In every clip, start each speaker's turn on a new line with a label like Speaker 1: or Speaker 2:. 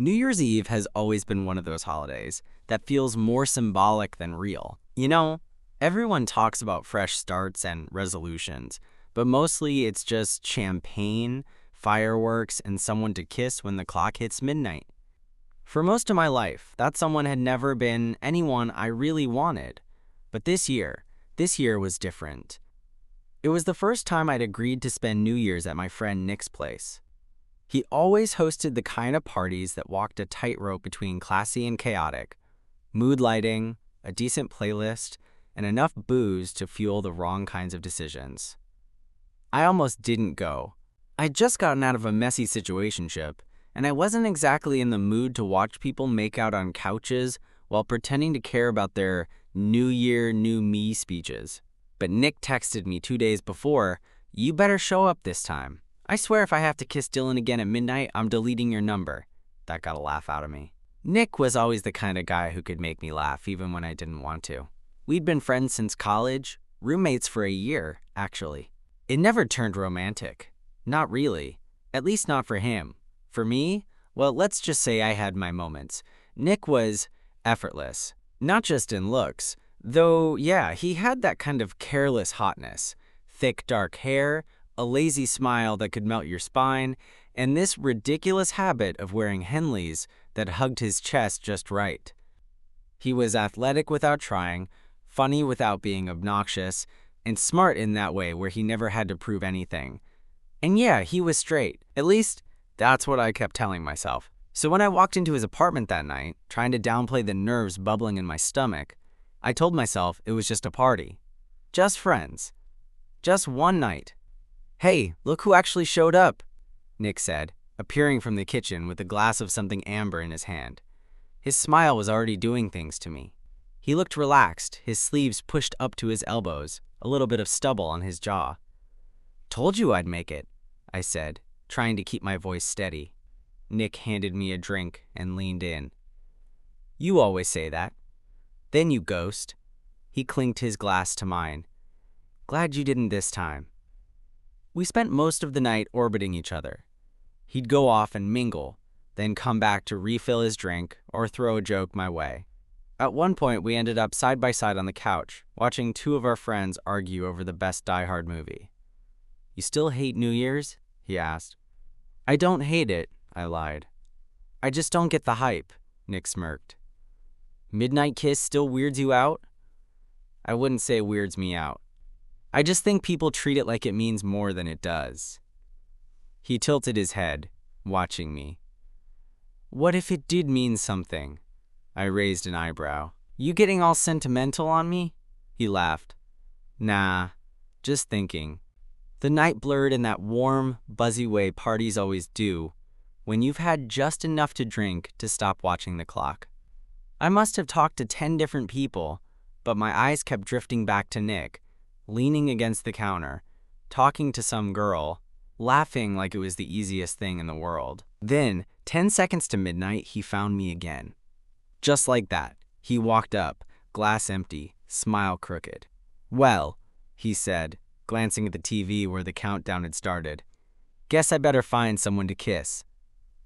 Speaker 1: New Year's Eve has always been one of those holidays that feels more symbolic than real. Everyone talks about fresh starts and resolutions, but mostly it's just champagne, fireworks, and someone to kiss when the clock hits midnight. For most of my life, that someone had never been anyone I really wanted. But this year was different. It was the first time I'd agreed to spend New Year's at my friend Nick's place. He always hosted the kind of parties that walked a tightrope between classy and chaotic, mood lighting, a decent playlist, and enough booze to fuel the wrong kinds of decisions. I almost didn't go. I'd just gotten out of a messy situationship, and I wasn't exactly in the mood to watch people make out on couches while pretending to care about their New Year, New Me speeches. But Nick texted me 2 days before, "You better show up this time. I swear if I have to kiss Dylan again at midnight, I'm deleting your number." That got a laugh out of me. Nick was always the kind of guy who could make me laugh even when I didn't want to. We'd been friends since college, roommates for a year, actually. It never turned romantic. Not really. At least not for him. For me, well, let's just say I had my moments. Nick was effortless. Not just in looks, though, yeah, he had that kind of careless hotness. Thick, dark hair, a lazy smile that could melt your spine, and this ridiculous habit of wearing Henleys that hugged his chest just right. He was athletic without trying, funny without being obnoxious, and smart in that way where he never had to prove anything. And yeah, he was straight. At least, that's what I kept telling myself. So when I walked into his apartment that night, trying to downplay the nerves bubbling in my stomach, I told myself it was just a party. Just friends. Just one night. "Hey, look who actually showed up," Nick said, appearing from the kitchen with a glass of something amber in his hand. His smile was already doing things to me. He looked relaxed, his sleeves pushed up to his elbows, a little bit of stubble on his jaw. "Told you I'd make it," I said, trying to keep my voice steady. Nick handed me a drink and leaned in. "You always say that. Then you ghost." He clinked his glass to mine. "Glad you didn't this time." We spent most of the night orbiting each other. He'd go off and mingle, then come back to refill his drink or throw a joke my way. At one point, we ended up side by side on the couch, watching two of our friends argue over the best Die Hard movie. "You still hate New Year's?" he asked. "I don't hate it," I lied. "I just don't get the hype," Nick smirked. "Midnight kiss still weirds you out?" "I wouldn't say it weirds me out. I just think people treat it like it means more than it does." He tilted his head, watching me. "What if it did mean something?" I raised an eyebrow. "You getting all sentimental on me?" He laughed. "Nah, just thinking." The night blurred in that warm, buzzy way parties always do, when you've had just enough to drink to stop watching the clock. I must have talked to 10 different people, but my eyes kept drifting back to Nick, leaning against the counter, talking to some girl, laughing like it was the easiest thing in the world. Then, 10 seconds to midnight, he found me again. Just like that, he walked up, glass empty, smile crooked. "Well," he said, glancing at the TV where the countdown had started, "guess I better find someone to kiss."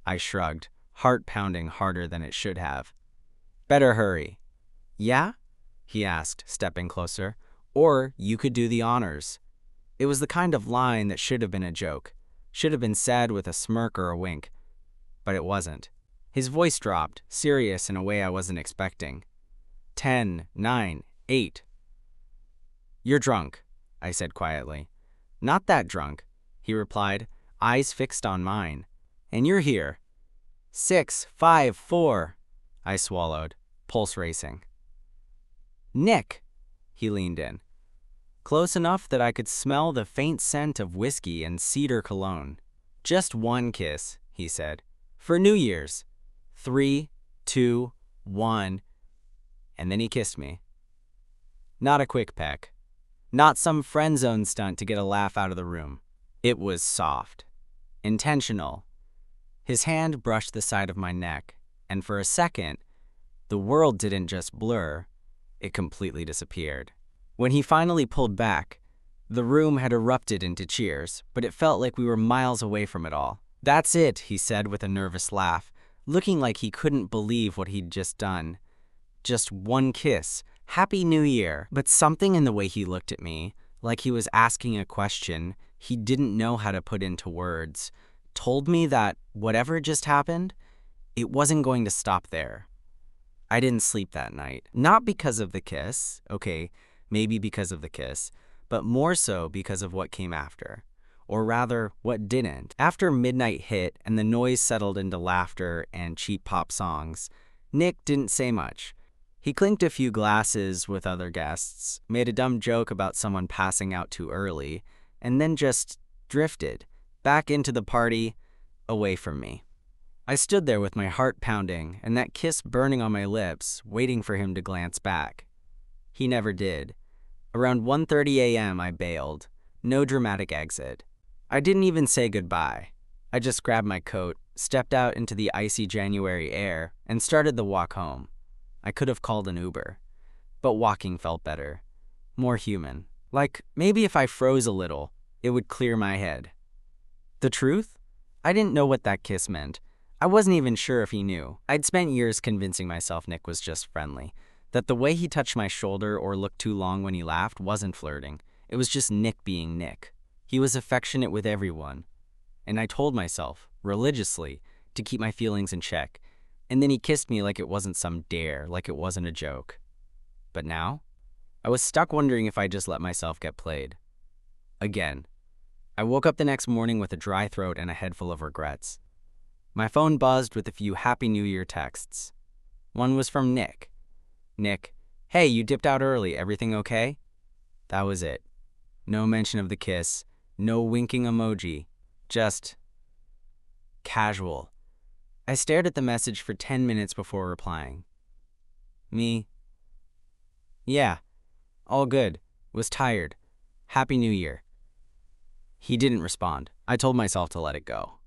Speaker 1: I shrugged, heart pounding harder than it should have. "Better hurry." "Yeah?" he asked, stepping closer. "Or you could do the honors." It was the kind of line that should have been a joke, should have been said with a smirk or a wink. But it wasn't. His voice dropped, serious in a way I wasn't expecting. 10, 9, 8. "You're drunk," I said quietly. "Not that drunk," he replied, eyes fixed on mine. "And you're here." 6, 5, 4. I swallowed, pulse racing. "Nick!" He leaned in. Close enough that I could smell the faint scent of whiskey and cedar cologne. "Just one kiss," he said. "For New Year's. 3, 2, 1. And then he kissed me. Not a quick peck. Not some friend zone stunt to get a laugh out of the room. It was soft. Intentional. His hand brushed the side of my neck, and for a second, the world didn't just blur, it completely disappeared. When he finally pulled back, the room had erupted into cheers, but it felt like we were miles away from it all. "That's it," he said with a nervous laugh. looking like he couldn't believe what he'd just done. Just one kiss. Happy New Year. But something in the way he looked at me, like he was asking a question he didn't know how to put into words, told me that whatever just happened, it wasn't going to stop there. I didn't sleep that night. Not because of the kiss, okay, maybe because of the kiss, but more so because of what came after. Or rather, what didn't. After midnight hit and the noise settled into laughter and cheap pop songs, Nick didn't say much. He clinked a few glasses with other guests, made a dumb joke about someone passing out too early, and then just drifted back into the party, away from me. I stood there with my heart pounding and that kiss burning on my lips, waiting for him to glance back. He never did. Around 1:30 a.m. I bailed. No dramatic exit. I didn't even say goodbye. I just grabbed my coat, stepped out into the icy January air, and started the walk home. I could have called an Uber, but walking felt better. More human. Like, maybe if I froze a little, it would clear my head. The truth? I didn't know what that kiss meant. I wasn't even sure if he knew. I'd spent years convincing myself Nick was just friendly, that the way he touched my shoulder or looked too long when he laughed wasn't flirting. It was just Nick being Nick. He was affectionate with everyone. And I told myself, religiously, to keep my feelings in check. And then he kissed me like it wasn't some dare, like it wasn't a joke. But now, I was stuck wondering if I just let myself get played. Again. I woke up the next morning with a dry throat and a head full of regrets. My phone buzzed with a few Happy New Year texts. One was from Nick. Nick, hey, you dipped out early, everything okay? That was it. No mention of the kiss, no winking emoji, just casual. I stared at the message for 10 minutes before replying. Me? Yeah, all good. Was tired. Happy New Year. He didn't respond. I told myself to let it go.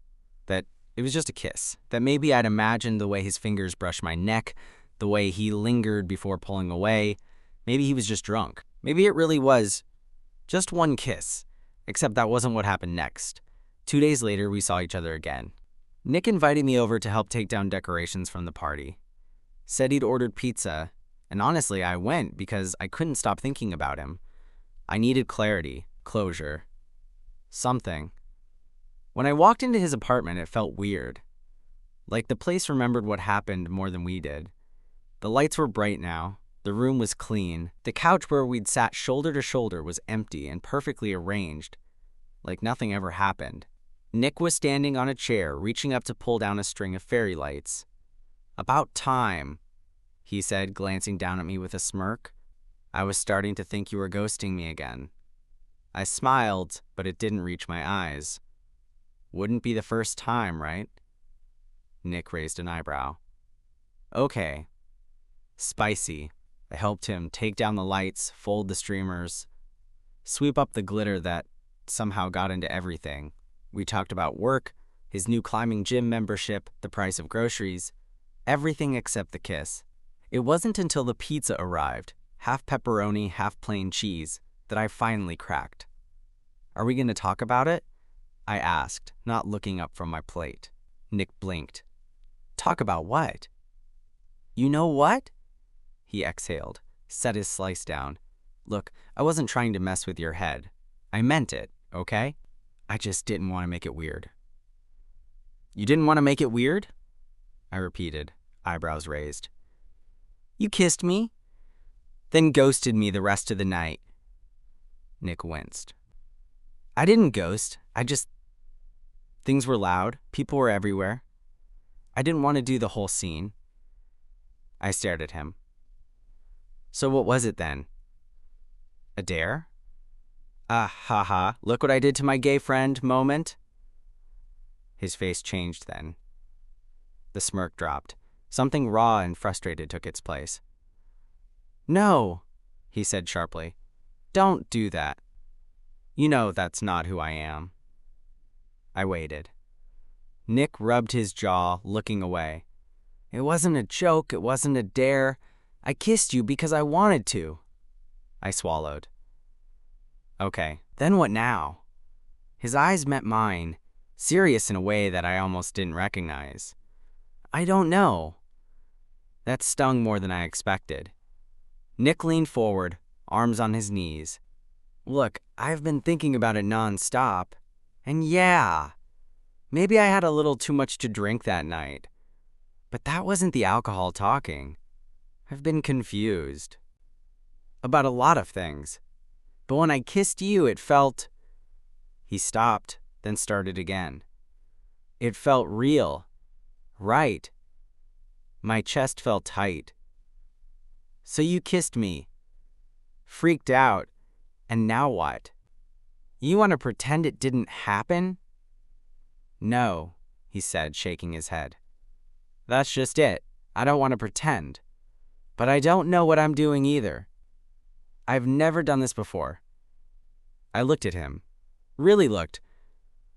Speaker 1: That it was just a kiss. That maybe I'd imagined the way his fingers brushed my neck, the way he lingered before pulling away. Maybe he was just drunk. Maybe it really was just one kiss. Except that wasn't what happened next. 2 days later, we saw each other again. Nick invited me over to help take down decorations from the party. Said he'd ordered pizza, and honestly, I went because I couldn't stop thinking about him. I needed clarity, closure, something. When I walked into his apartment, it felt weird. Like the place remembered what happened more than we did. The lights were bright now. The room was clean. The couch where we'd sat shoulder to shoulder was empty and perfectly arranged, like nothing ever happened. Nick was standing on a chair, reaching up to pull down a string of fairy lights. About time, he said, glancing down at me with a smirk. I was starting to think you were ghosting me again. I smiled, but it didn't reach my eyes. Wouldn't be the first time, right? Nick raised an eyebrow. Okay. Spicy. I helped him take down the lights, fold the streamers, sweep up the glitter that somehow got into everything. We talked about work, his new climbing gym membership, the price of groceries, everything except the kiss. It wasn't until the pizza arrived, half pepperoni, half plain cheese, that I finally cracked. Are we going to talk about it? I asked, not looking up from my plate. Nick blinked. Talk about what? You know what? He exhaled, set his slice down. Look, I wasn't trying to mess with your head. I meant it, okay? I just didn't want to make it weird. You didn't want to make it weird? I repeated, eyebrows raised. You kissed me, then ghosted me the rest of the night. Nick winced. I didn't ghost. Things were loud. People were everywhere. I didn't want to do the whole scene. I stared at him. So what was it then? A dare? Ah, haha, look what I did to my gay friend moment. His face changed then. The smirk dropped. Something raw and frustrated took its place. No, he said sharply. Don't do that. You know that's not who I am. I waited. Nick rubbed his jaw, looking away. It wasn't a joke, it wasn't a dare. I kissed you because I wanted to. I swallowed. Okay, then what now? His eyes met mine, serious in a way that I almost didn't recognize. I don't know. That stung more than I expected. Nick leaned forward, arms on his knees. Look, I've been thinking about it nonstop. And yeah, maybe I had a little too much to drink that night. But that wasn't the alcohol talking. I've been confused. About a lot of things. But when I kissed you, it felt... He stopped, then started again. It felt real. Right. My chest felt tight. So you kissed me. Freaked out. And now what? You want to pretend it didn't happen? No, he said, shaking his head. That's just it. I don't want to pretend. But I don't know what I'm doing either. I've never done this before. I looked at him. Really looked.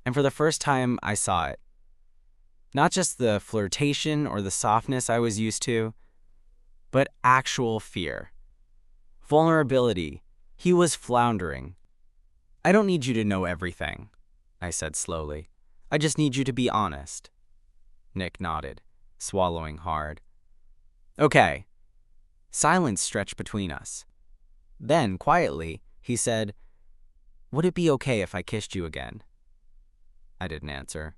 Speaker 1: And for the first time, I saw it. Not just the flirtation or the softness I was used to, but actual fear. Vulnerability. He was floundering. I don't need you to know everything, I said slowly. I just need you to be honest. Nick nodded, swallowing hard. Okay. Silence stretched between us. Then, quietly, he said, Would it be okay if I kissed you again? I didn't answer.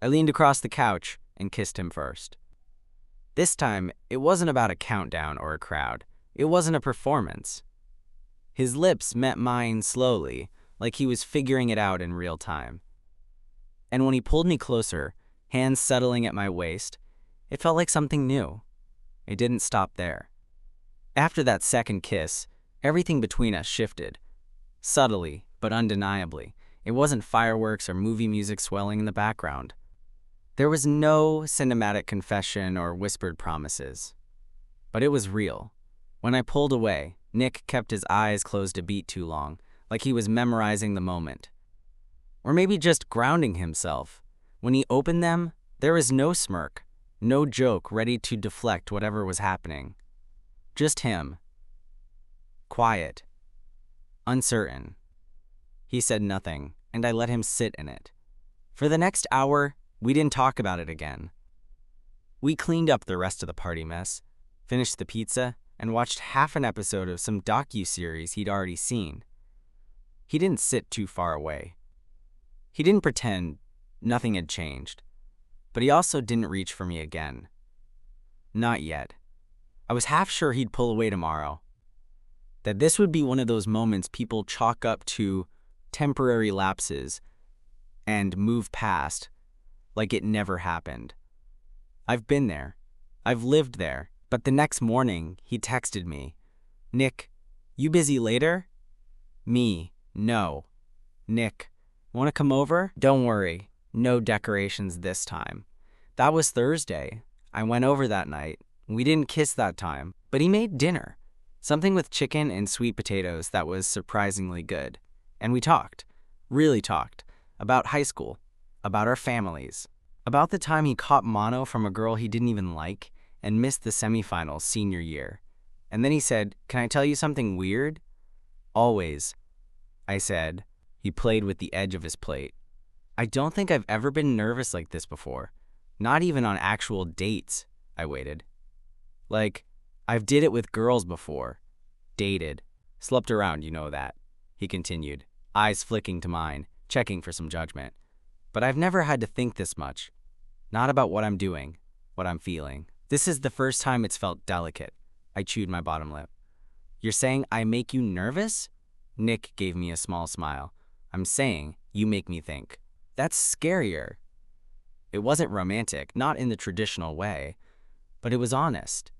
Speaker 1: I leaned across the couch and kissed him first. This time, it wasn't about a countdown or a crowd. It wasn't a performance. His lips met mine slowly, like he was figuring it out in real time. And when he pulled me closer, hands settling at my waist, it felt like something new. It didn't stop there. After that second kiss, everything between us shifted. Subtly, but undeniably. It wasn't fireworks or movie music swelling in the background. There was no cinematic confession or whispered promises. But it was real. When I pulled away, Nick kept his eyes closed a beat too long, like he was memorizing the moment. Or maybe just grounding himself. When he opened them, there was no smirk, no joke ready to deflect whatever was happening. Just him. Quiet. Uncertain. He said nothing, and I let him sit in it. For the next hour, we didn't talk about it again. We cleaned up the rest of the party mess, finished the pizza, and watched half an episode of some docu-series he'd already seen. He didn't sit too far away. He didn't pretend nothing had changed, but he also didn't reach for me again. Not yet. I was half sure he'd pull away tomorrow. That this would be one of those moments people chalk up to temporary lapses and move past like it never happened. I've been there. I've lived there. But the next morning, he texted me, Nick, you busy later? Me, no. Nick, want to come over? Don't worry, no decorations this time. That was Thursday. I went over that night. We didn't kiss that time, but he made dinner. Something with chicken and sweet potatoes that was surprisingly good. And we talked, really talked, about high school, about our families, about the time he caught mono from a girl he didn't even like, and missed the semifinals senior year. And then he said, Can I tell you something weird? Always. I said. He played with the edge of his plate. I don't think I've ever been nervous like this before. Not even on actual dates. I waited. Like, I've did it with girls before. Dated. Slept around, you know that. He continued, eyes flicking to mine, checking for some judgment. But I've never had to think this much. Not about what I'm doing, what I'm feeling. This is the first time it's felt delicate. I chewed my bottom lip. You're saying I make you nervous? Nick gave me a small smile. I'm saying you make me think. That's scarier. It wasn't romantic, not in the traditional way, but it was honest.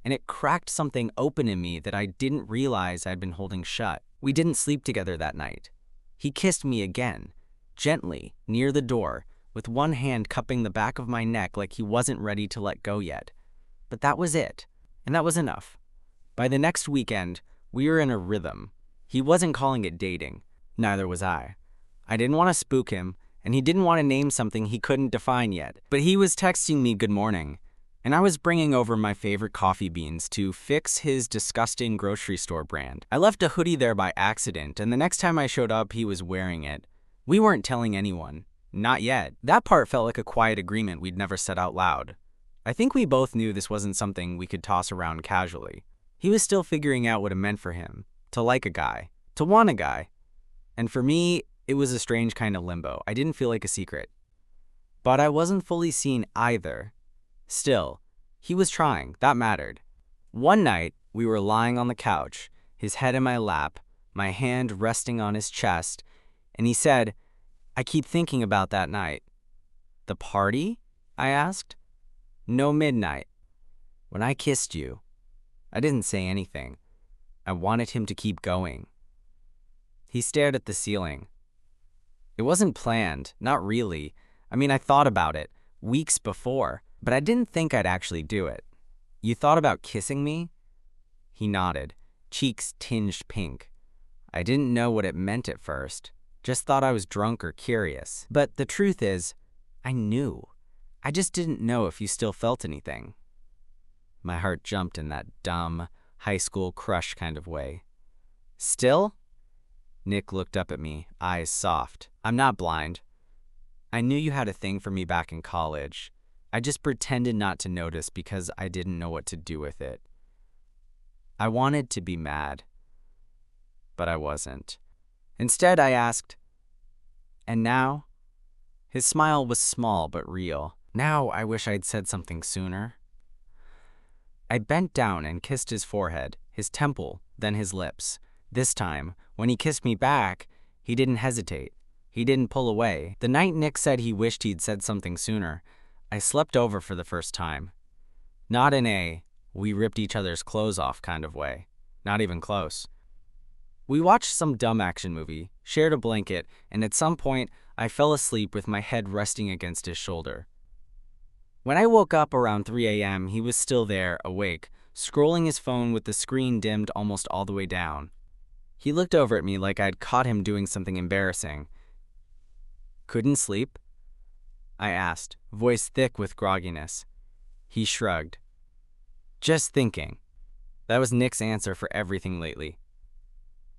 Speaker 1: And it cracked something open in me that I didn't realize I'd been holding shut. We didn't sleep together that night. He kissed me again, gently, near the door, with one hand cupping the back of my neck like he wasn't ready to let go yet. But that was it, and that was enough. By the next weekend, we were in a rhythm. He wasn't calling it dating. Neither was I. I didn't want to spook him, and he didn't want to name something he couldn't define yet. But he was texting me good morning, and I was bringing over my favorite coffee beans to fix his disgusting grocery store brand. I left a hoodie there by accident, and the next time I showed up, he was wearing it. We weren't telling anyone. Not yet. That part felt like a quiet agreement we'd never said out loud. I think we both knew this wasn't something we could toss around casually. He was still figuring out what it meant for him to like a guy, to want a guy. And for me, it was a strange kind of limbo. I didn't feel like a secret. But I wasn't fully seen either. Still, he was trying. That mattered. One night, we were lying on the couch, his head in my lap, my hand resting on his chest, and he said, "I keep thinking about that night." "The party?" I asked. "No, midnight. When I kissed you." I didn't say anything. I wanted him to keep going. He stared at the ceiling. It wasn't planned, not really. I mean, I thought about it weeks before, but I didn't think I'd actually do it. "You thought about kissing me?" He nodded, cheeks tinged pink. I didn't know what it meant at first, just thought I was drunk or curious. But the truth is, I knew. I just didn't know if you still felt anything. My heart jumped in that dumb, high school crush kind of way. "Still?" Nick looked up at me, eyes soft. "I'm not blind. I knew you had a thing for me back in college. I just pretended not to notice because I didn't know what to do with it. I wanted to be mad, but I wasn't. Instead, I asked, 'And now?' His smile was small but real. Now I wish I'd said something sooner." I bent down and kissed his forehead, his temple, then his lips. This time, when he kissed me back, he didn't hesitate. He didn't pull away. The night Nick said he wished he'd said something sooner, I slept over for the first time. Not in a, we ripped each other's clothes off kind of way. Not even close. We watched some dumb action movie, shared a blanket, and at some point, I fell asleep with my head resting against his shoulder. When I woke up around 3 a.m., he was still there, awake, scrolling his phone with the screen dimmed almost all the way down. He looked over at me like I'd caught him doing something embarrassing. "Couldn't sleep?" I asked, voice thick with grogginess. He shrugged. "Just thinking." That was Nick's answer for everything lately.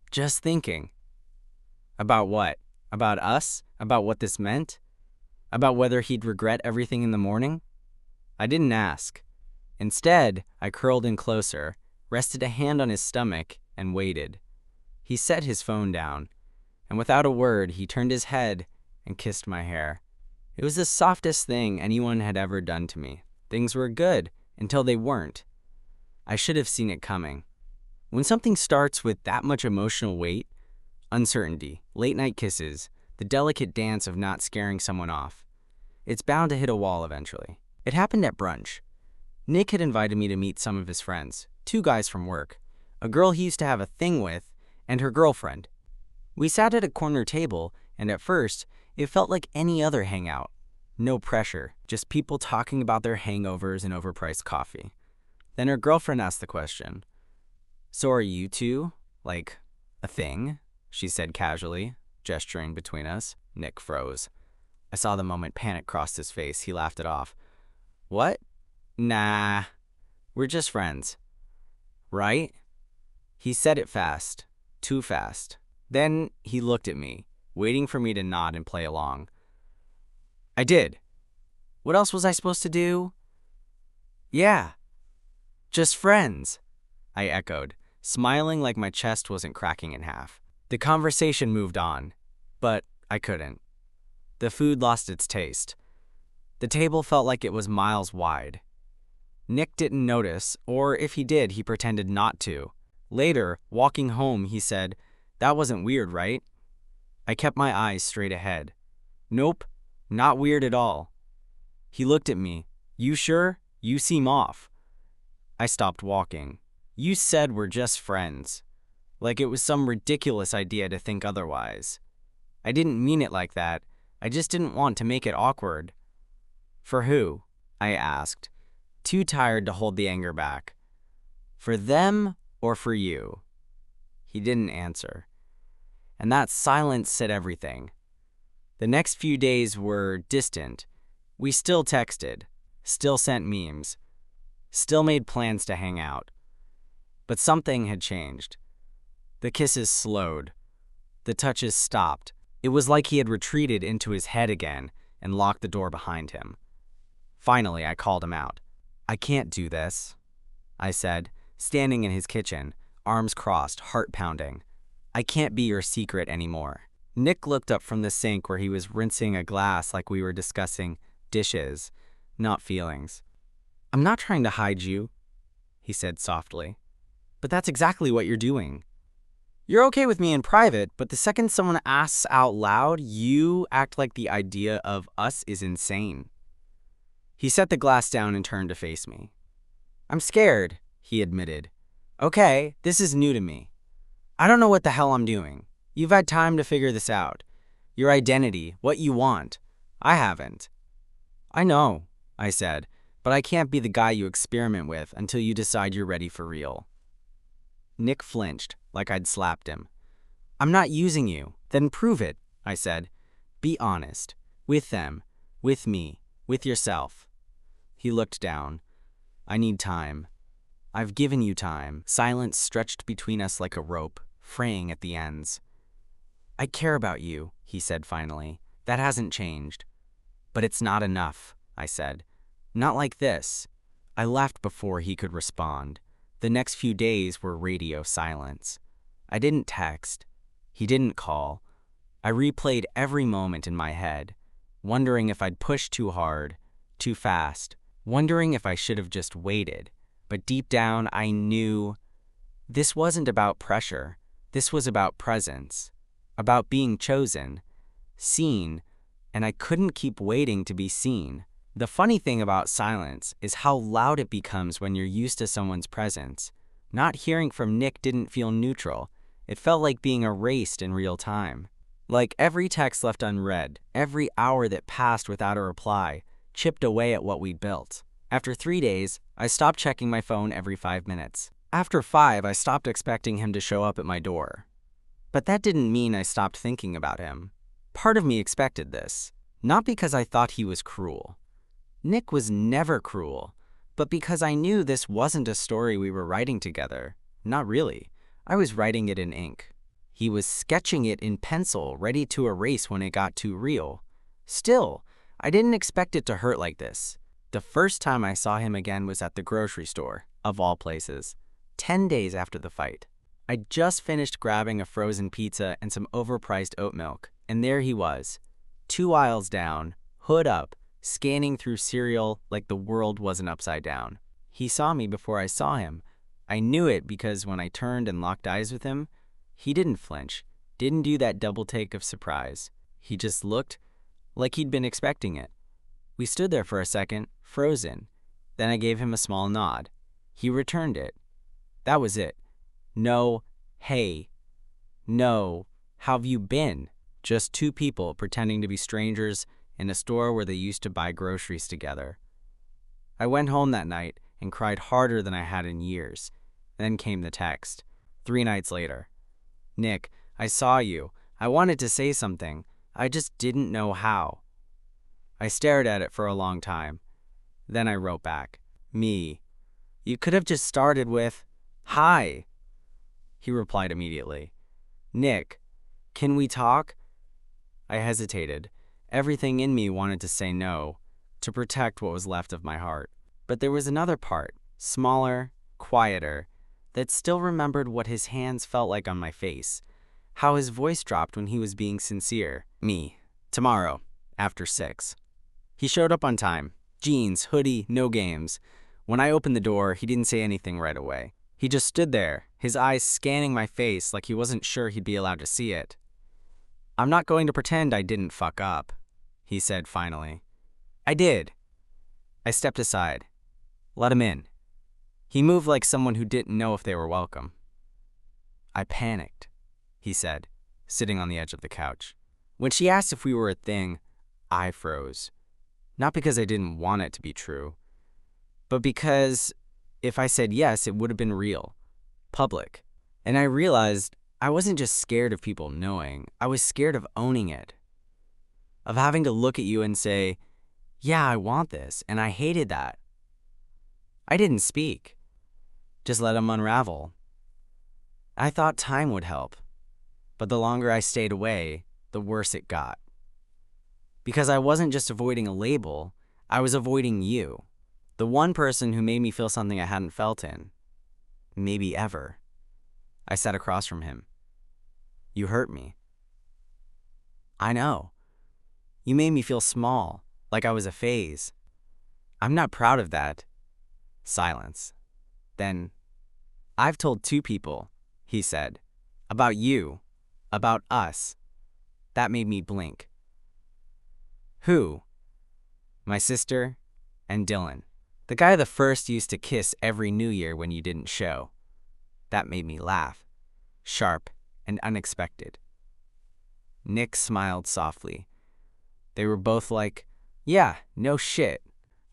Speaker 1: Just thinking. About what? About us? About what this meant? About whether he'd regret everything in the morning? I didn't ask. Instead, I curled in closer, rested a hand on his stomach, and waited. He set his phone down, and without a word, he turned his head and kissed my hair. It was the softest thing anyone had ever done to me. Things were good until they weren't. I should have seen it coming. When something starts with that much emotional weight, uncertainty, late-night kisses, the delicate dance of not scaring someone off, it's bound to hit a wall eventually. It happened at brunch. Nick had invited me to meet some of his friends, 2 guys from work, a girl he used to have a thing with, and her girlfriend. We sat at a corner table, and at first, it felt like any other hangout. No pressure, just people talking about their hangovers and overpriced coffee. Then her girlfriend asked the question, "So are you two, like, a thing?" she said casually, gesturing between us. Nick froze. I saw the moment panic crossed his face. He laughed it off. "What? Nah, we're just friends." "Right?" He said it fast, too fast. Then he looked at me, waiting for me to nod and play along. I did. What else was I supposed to do? "Yeah, just friends," I echoed, smiling like my chest wasn't cracking in half. The conversation moved on, but I couldn't. The food lost its taste. The table felt like it was miles wide. Nick didn't notice, or if he did, he pretended not to. Later, walking home, he said, "That wasn't weird, right?" I kept my eyes straight ahead. "Nope, not weird at all." He looked at me. "You sure? You seem off." I stopped walking. "You said we're just friends." Like it was some ridiculous idea to think otherwise. I didn't mean it like that. I just didn't want to make it awkward. "For who?" I asked, too tired to hold the anger back. "For them or for you?" He didn't answer. And that silence said everything. The next few days were distant. We still texted, still sent memes, still made plans to hang out. But something had changed. The kisses slowed. The touches stopped. It was like he had retreated into his head again and locked the door behind him. Finally, I called him out. I can't do this, I said, standing in his kitchen, arms crossed, heart pounding. I can't be your secret anymore. Nick looked up from the sink where he was rinsing a glass like we were discussing dishes, not feelings. I'm not trying to hide you, he said softly. But that's exactly what you're doing. You're okay with me in private, but the second someone asks out loud, you act like the idea of us is insane. He set the glass down and turned to face me. I'm scared, he admitted. Okay, this is new to me. I don't know what the hell I'm doing. You've had time to figure this out. Your identity, what you want. I haven't. I know, I said, but I can't be the guy you experiment with until you decide you're ready for real. Nick flinched, like I'd slapped him. I'm not using you. Then prove it, I said. Be honest. With them. With me. With yourself. He looked down. I need time. I've given you time. Silence stretched between us like a rope, fraying at the ends. I care about you, he said finally. That hasn't changed. But it's not enough, I said. Not like this. I left before he could respond. The next few days were radio silence. I didn't text. He didn't call. I replayed every moment in my head, wondering if I'd pushed too hard, too fast, wondering if I should have just waited. But deep down, I knew this wasn't about pressure. This was about presence, about being chosen, seen, and I couldn't keep waiting to be seen. The funny thing about silence is how loud it becomes when you're used to someone's presence. Not hearing from Nick didn't feel neutral. It felt like being erased in real time. Like every text left unread, every hour that passed without a reply, chipped away at what we'd built. After 3 days, I stopped checking my phone every 5 minutes. After 5, I stopped expecting him to show up at my door. But that didn't mean I stopped thinking about him. Part of me expected this, not because I thought he was cruel. Nick was never cruel, but because I knew this wasn't a story we were writing together. Not really. I was writing it in ink. He was sketching it in pencil, ready to erase when it got too real. Still, I didn't expect it to hurt like this. The first time I saw him again was at the grocery store, of all places, 10 days after the fight. I'd just finished grabbing a frozen pizza and some overpriced oat milk, and there he was, 2 aisles down, hood up, scanning through cereal like the world wasn't upside down. He saw me before I saw him. I knew it because when I turned and locked eyes with him, he didn't flinch, didn't do that double take of surprise. He just looked like he'd been expecting it. We stood there for a second, frozen. Then I gave him a small nod. He returned it. That was it. No, hey. No, how've you been? Just two people pretending to be strangers in a store where they used to buy groceries together. I went home that night and cried harder than I had in years. Then came the text. 3 nights later. Nick, I saw you. I wanted to say something. I just didn't know how. I stared at it for a long time. Then I wrote back. Me. You could have just started with, hi. He replied immediately. Nick, can we talk? I hesitated. Everything in me wanted to say no, to protect what was left of my heart. But there was another part, smaller, quieter, that still remembered what his hands felt like on my face, how his voice dropped when he was being sincere. Me. Tomorrow, after 6. He showed up on time. Jeans, hoodie, no games. When I opened the door, he didn't say anything right away. He just stood there, his eyes scanning my face like he wasn't sure he'd be allowed to see it. I'm not going to pretend I didn't fuck up, he said finally. I did. I stepped aside. Let him in. He moved like someone who didn't know if they were welcome. I panicked, he said, sitting on the edge of the couch. When she asked if we were a thing, I froze. Not because I didn't want it to be true, but because if I said yes, it would have been real, public. And I realized I wasn't just scared of people knowing, I was scared of owning it. Of having to look at you and say, yeah, I want this, and I hated that. I didn't speak. Just let him unravel. I thought time would help, but the longer I stayed away, the worse it got. Because I wasn't just avoiding a label, I was avoiding you. The one person who made me feel something I hadn't felt in, maybe ever. I sat across from him. You hurt me. I know. You made me feel small, like I was a phase. I'm not proud of that. Silence. Then, I've told 2 people, he said. About you. About us. That made me blink. Who? My sister and Dylan. The guy the first used to kiss every New Year when you didn't show. That made me laugh. Sharp and unexpected. Nick smiled softly. They were both like, yeah, no shit.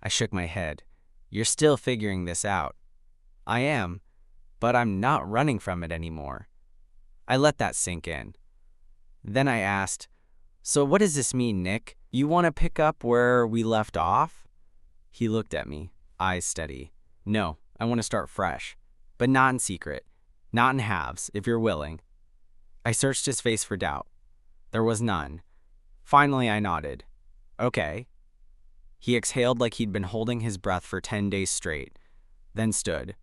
Speaker 1: I shook my head. You're still figuring this out. I am, but I'm not running from it anymore. I let that sink in. Then I asked, so what does this mean, Nick? You want to pick up where we left off? He looked at me, eyes steady. No, I want to start fresh, but not in secret, not in halves, if you're willing. I searched his face for doubt. There was none. Finally, I nodded. Okay. He exhaled like he'd been holding his breath for 10 days straight, then stood,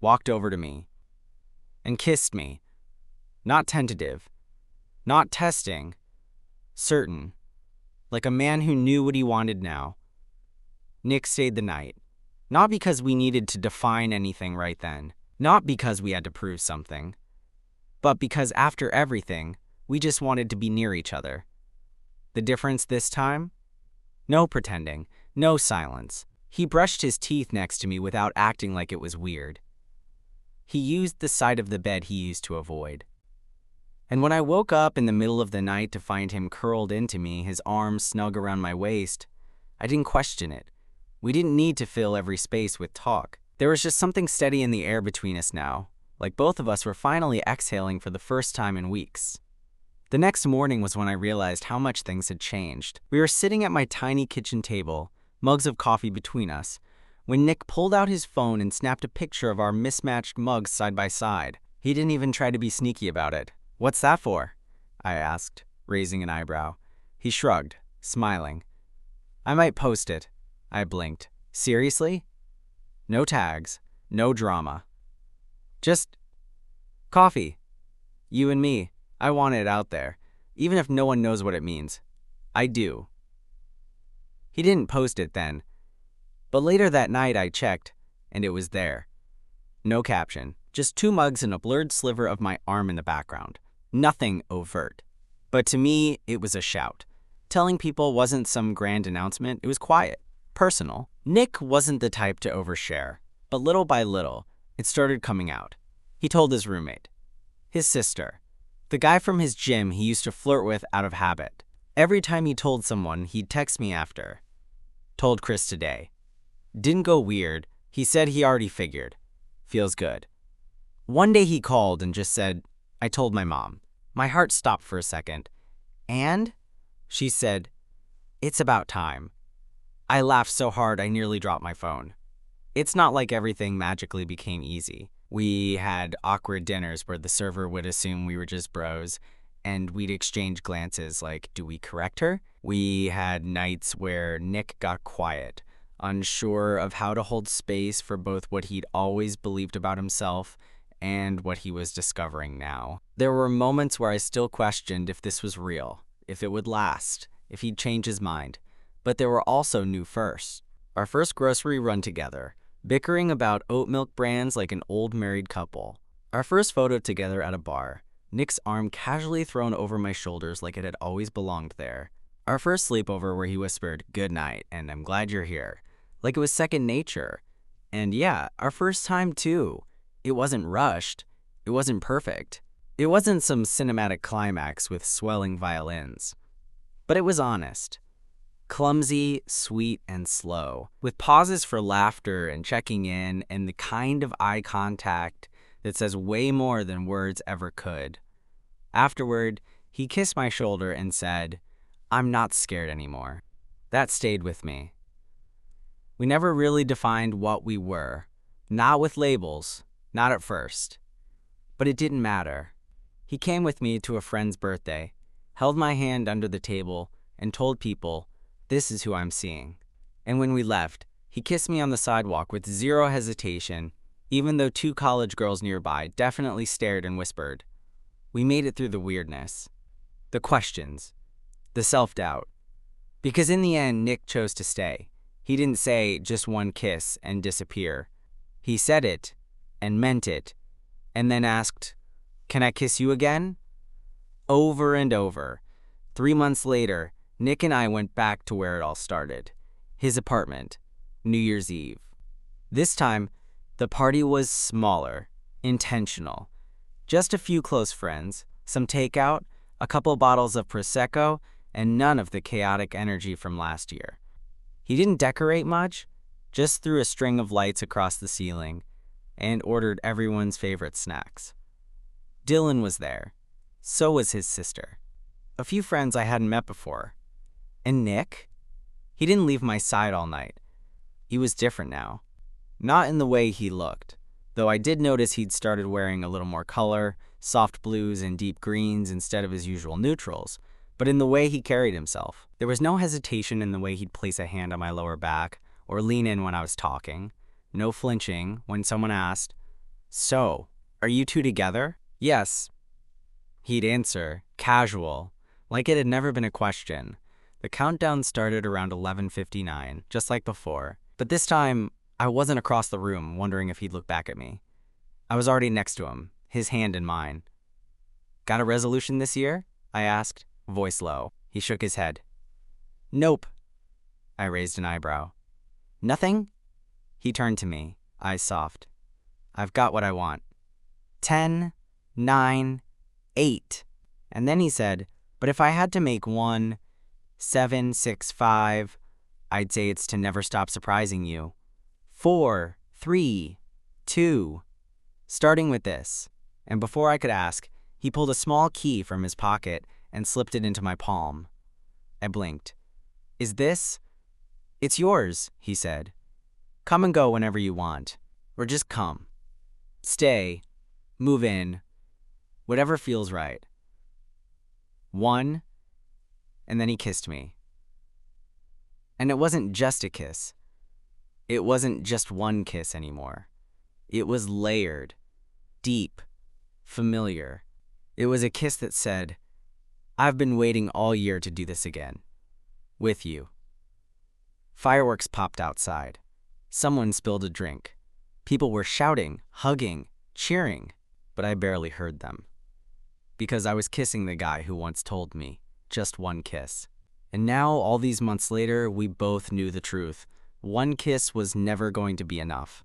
Speaker 1: walked over to me, and kissed me. Not tentative, not testing, certain, like a man who knew what he wanted now. Nick stayed the night, not because we needed to define anything right then, not because we had to prove something, but because after everything, we just wanted to be near each other. The difference this time? No pretending, no silence. He brushed his teeth next to me without acting like it was weird. He used the side of the bed he used to avoid. And when I woke up in the middle of the night to find him curled into me, his arms snug around my waist, I didn't question it. We didn't need to fill every space with talk. There was just something steady in the air between us now, like both of us were finally exhaling for the first time in weeks. The next morning was when I realized how much things had changed. We were sitting at my tiny kitchen table, mugs of coffee between us, when Nick pulled out his phone and snapped a picture of our mismatched mugs side by side. He didn't even try to be sneaky about it. What's that for? I asked, raising an eyebrow. He shrugged, smiling. I might post it. I blinked. Seriously? No tags, no drama. Just coffee. You and me. I want it out there, even if no one knows what it means. I do. He didn't post it then, but later that night I checked, and it was there. No caption, just 2 mugs and a blurred sliver of my arm in the background. Nothing overt. But to me, it was a shout. Telling people wasn't some grand announcement, it was quiet, personal. Nick wasn't the type to overshare, but little by little, it started coming out. He told his roommate, his sister, the guy from his gym he used to flirt with out of habit. Every time he told someone, he'd text me after. Told Chris today. Didn't go weird. He said he already figured. Feels good. One day he called and just said, I told my mom. My heart stopped for a second. And? She said, it's about time. I laughed so hard I nearly dropped my phone. It's not like everything magically became easy. We had awkward dinners where the server would assume we were just bros, and we'd exchange glances like, do we correct her? We had nights where Nick got quiet, unsure of how to hold space for both what he'd always believed about himself and what he was discovering now. There were moments where I still questioned if this was real, if it would last, if he'd change his mind. But there were also new firsts. Our first grocery run together, bickering about oat milk brands like an old married couple. Our first photo together at a bar, Nick's arm casually thrown over my shoulders like it had always belonged there. Our first sleepover where he whispered, good night, and I'm glad you're here, like it was second nature. And yeah, our first time too. It wasn't rushed. It wasn't perfect. It wasn't some cinematic climax with swelling violins. But it was honest. Clumsy, sweet, and slow, with pauses for laughter and checking in and the kind of eye contact that says way more than words ever could. Afterward, he kissed my shoulder and said, I'm not scared anymore. That stayed with me. We never really defined what we were, not with labels, not at first. But it didn't matter. He came with me to a friend's birthday, held my hand under the table, and told people, this is who I'm seeing. And when we left, He kissed me on the sidewalk with zero hesitation, even though two college girls nearby definitely stared and whispered. We made it through the weirdness, the questions, the self-doubt. Because in the end, Nick chose to stay. He didn't say just one kiss and disappear. He said it and meant it, and then asked, "Can I kiss you again?" Over and over. 3 months later, Nick and I went back to where it all started. His apartment, New Year's Eve. This time, the party was smaller, intentional. Just a few close friends, some takeout, a couple bottles of Prosecco, and none of the chaotic energy from last year. He didn't decorate much, just threw a string of lights across the ceiling and ordered everyone's favorite snacks. Dylan was there. So was his sister. A few friends I hadn't met before. And Nick? He didn't leave my side all night. He was different now. Not in the way he looked, though I did notice he'd started wearing a little more color, soft blues and deep greens instead of his usual neutrals, but in the way he carried himself. There was no hesitation in the way he'd place a hand on my lower back or lean in when I was talking. No flinching when someone asked, "So, are you two together?" "Yes." He'd answer, casual, like it had never been a question. The countdown started around 11:59, just like before. But this time, I wasn't across the room wondering if he'd look back at me. I was already next to him, his hand in mine. "Got a resolution this year?" I asked, voice low. He shook his head. "Nope." I raised an eyebrow. "Nothing?" He turned to me, eyes soft. "I've got what I want." 10, 9, 8. And then he said, "But if I had to make one, 7, 6, 5, I'd say it's to never stop surprising you. 4, 3, 2, starting with this." And before I could ask, he pulled a small key from his pocket and slipped it into my palm. I blinked. "Is this?" "It's yours," he said. "Come and go whenever you want. Or just come. Stay. Move in. Whatever feels right." 1, and then he kissed me. And it wasn't just a kiss. It wasn't just one kiss anymore. It was layered, deep, familiar. It was a kiss that said, "I've been waiting all year to do this again. With you." Fireworks popped outside. Someone spilled a drink. People were shouting, hugging, cheering, but I barely heard them. Because I was kissing the guy who once told me, just one kiss. And now, all these months later, we both knew the truth. One kiss was never going to be enough.